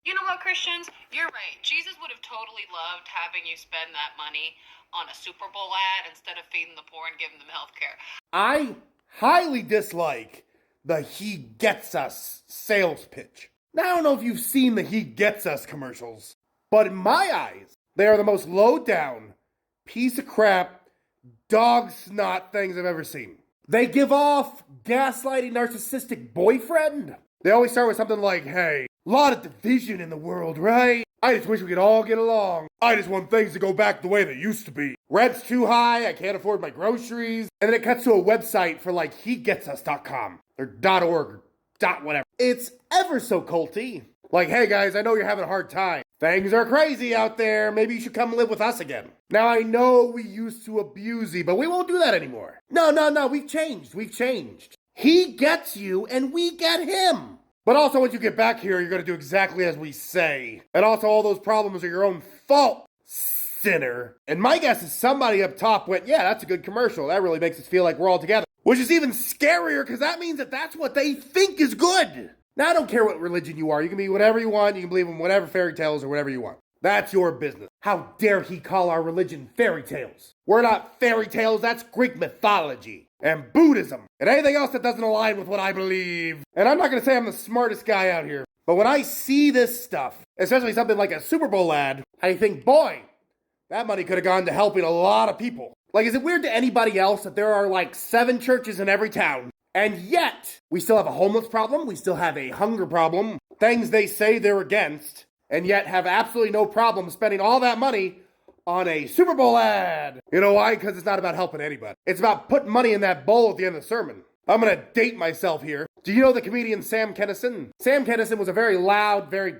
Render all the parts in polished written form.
You know what, Christians? You're right. Jesus would have totally loved having you spend that money on a Super Bowl ad instead of feeding the poor and giving them health care. I highly dislike the "he gets us" sales pitch. Now, I don't know if you've seen the "he gets us" commercials, but in my eyes, they are the most low-down, piece of crap, dog snot things I've ever seen. They give off gaslighting narcissistic boyfriend. They always start with something like, hey, a lot of division in the world, right? I just wish we could all get along. I just want things to go back the way they used to be. Rent's too high, I can't afford my groceries. And then it cuts to a website for like hegetsus.com or .org or .whatever. It's ever so culty. Like, hey guys, I know you're having a hard time. Things are crazy out there. Maybe you should come live with us again. Now, I know we used to abuse you, but we won't do that anymore. No, we've changed. He gets you and we get him. But also, once you get back here, you're going to do exactly as we say. And also, all those problems are your own fault, sinner. And my guess is somebody up top went, yeah, that's a good commercial. That really makes us feel like we're all together. Which is even scarier, because that means that that's what they think is good. Now, I don't care what religion you are. You can be whatever you want. You can believe in whatever fairy tales or whatever you want. That's your business. How dare he call our religion fairy tales? We're not fairy tales. That's Greek mythology and Buddhism and anything else that doesn't align with what I believe. And I'm not going to say I'm the smartest guy out here, but when I see this stuff, especially something like a Super Bowl ad, I think, boy, that money could have gone to helping a lot of people. Like, is it weird to anybody else that there are like 7 churches in every town? And yet, we still have a homeless problem, we still have a hunger problem, things they say they're against, and yet have absolutely no problem spending all that money on a Super Bowl ad. You know why? Because it's not about helping anybody. It's about putting money in that bowl at the end of the sermon. I'm going to date myself here. Do you know the comedian Sam Kinison? Sam Kinison was a very loud, very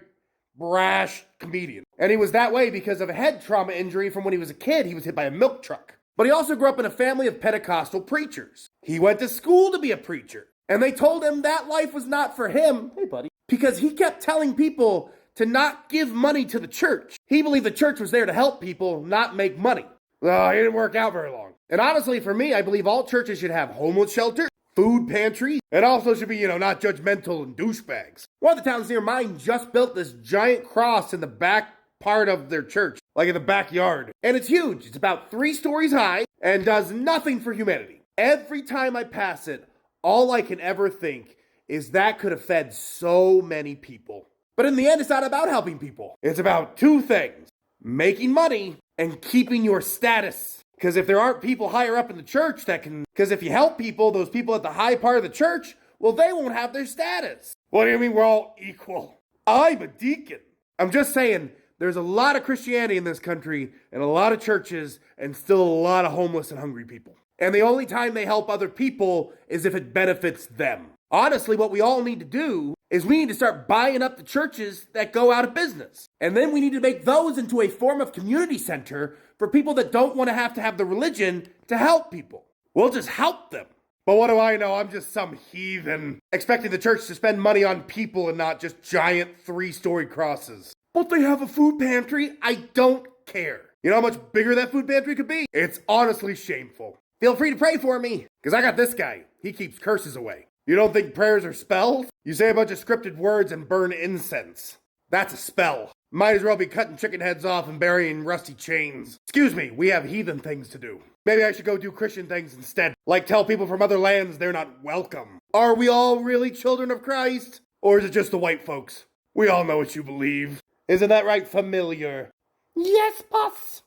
brash comedian. And he was that way because of a head trauma injury from when he was a kid. He was hit by a milk truck. But he also grew up in a family of Pentecostal preachers. He went to school to be a preacher. And they told him that life was not for him. Hey, buddy. Because he kept telling people to not give money to the church. He believed the church was there to help people, not make money. Well, it didn't work out very long. And honestly, for me, I believe all churches should have homeless shelters, food pantries, and also should be, not judgmental and douchebags. One of the towns near mine just built this giant cross in the back part of their church, like in the backyard. And it's huge. It's about 3 stories high and does nothing for humanity. Every time I pass it, all I can ever think is that could have fed so many people. But in the end, it's not about helping people. It's about 2 things: making money and keeping your status. Because if there aren't people higher up in the church because if you help people, those people at the high part of the church, well, they won't have their status. What do you mean we're all equal? I'm a deacon. I'm just saying, there's a lot of Christianity in this country and a lot of churches and still a lot of homeless and hungry people. And the only time they help other people is if it benefits them. Honestly, what we all need to do is we need to start buying up the churches that go out of business. And then we need to make those into a form of community center for people that don't want to have the religion to help people. We'll just help them. But what do I know? I'm just some heathen expecting the church to spend money on people and not just giant 3-story crosses. But they have a food pantry. I don't care. You know how much bigger that food pantry could be? It's honestly shameful. Feel free to pray for me, because I got this guy. He keeps curses away. You don't think prayers are spells? You say a bunch of scripted words and burn incense. That's a spell. Might as well be cutting chicken heads off and burying rusty chains. Excuse me, we have heathen things to do. Maybe I should go do Christian things instead. Like tell people from other lands they're not welcome. Are we all really children of Christ? Or is it just the white folks? We all know what you believe. Isn't that right, familiar? Yes, boss.